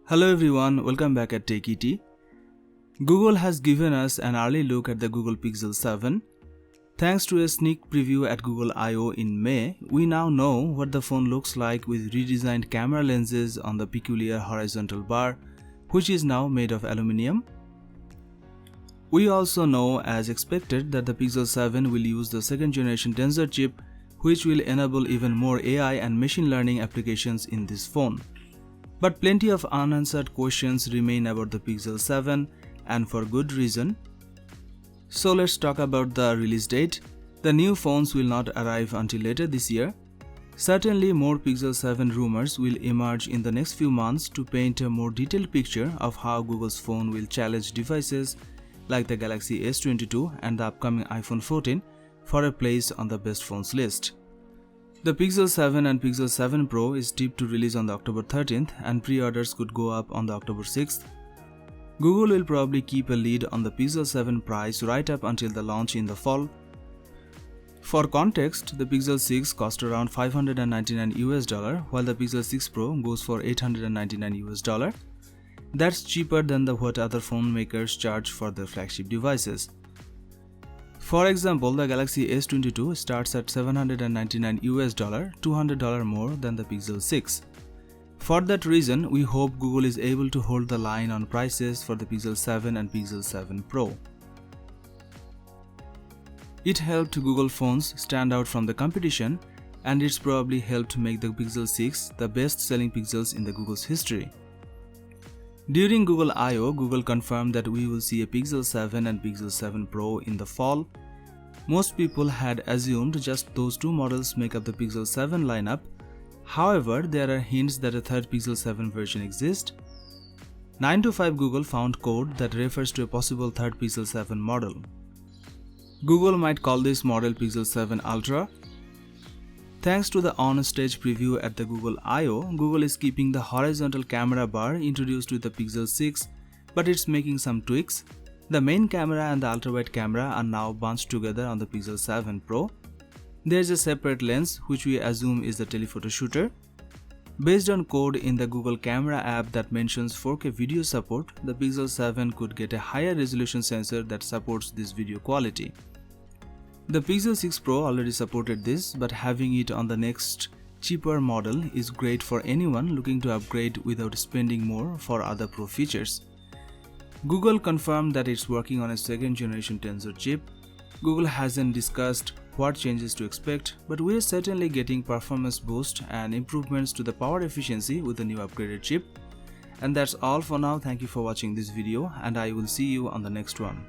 Hello everyone, welcome back at TechET. Google has given us an early look at the Google Pixel 7. Thanks to a sneak preview at Google I/O in May, we now know what the phone looks like with redesigned camera lenses on the peculiar horizontal bar, which is now made of aluminum. We also know, as expected, that the Pixel 7 will use the second generation Tensor chip, which will enable even more AI and machine learning applications in this phone. But plenty of unanswered questions remain about the Pixel 7, and for good reason. So let's talk about the release date. The new phones will not arrive until later this year. Certainly more Pixel 7 rumors will emerge in the next few months to paint a more detailed picture of how Google's phone will challenge devices like the Galaxy S22 and the upcoming iPhone 14 for a place on the best phones list. The Pixel 7 and Pixel 7 Pro is tipped to release on the October 13th and pre-orders could go up on the October 6th. Google will probably keep a lead on the Pixel 7 price right up until the launch in the fall. For context, the Pixel 6 cost around $599 while the Pixel 6 Pro goes for $899. That's cheaper than what other phone makers charge for their flagship devices. For example, the Galaxy S22 starts at $799, $200 more than the Pixel 6. For that reason, we hope Google is able to hold the line on prices for the Pixel 7 and Pixel 7 Pro. It helped Google phones stand out from the competition, and it's probably helped make the Pixel 6 the best-selling Pixels in the Google's history. During Google I/O, Google confirmed that we will see a Pixel 7 and Pixel 7 Pro in the fall. Most people had assumed just those two models make up the Pixel 7 lineup. However, there are hints that a third Pixel 7 version exists. 9to5 Google found code that refers to a possible third Pixel 7 model. Google might call this model Pixel 7 Ultra. Thanks to the on-stage preview at the Google I/O, Google is keeping the horizontal camera bar introduced with the Pixel 6, but it's making some tweaks. The main camera and the ultra-wide camera are now bunched together on the Pixel 7 Pro. There's a separate lens, which we assume is the telephoto shooter. Based on code in the Google Camera app that mentions 4K video support, the Pixel 7 could get a higher resolution sensor that supports this video quality. The Pixel 6 Pro already supported this, but having it on the next cheaper model is great for anyone looking to upgrade without spending more for other Pro features. Google confirmed that it's working on a second generation Tensor chip. Google hasn't discussed what changes to expect, but we're certainly getting performance boost and improvements to the power efficiency with the new upgraded chip. And that's all for now. Thank you for watching this video, and I will see you on the next one.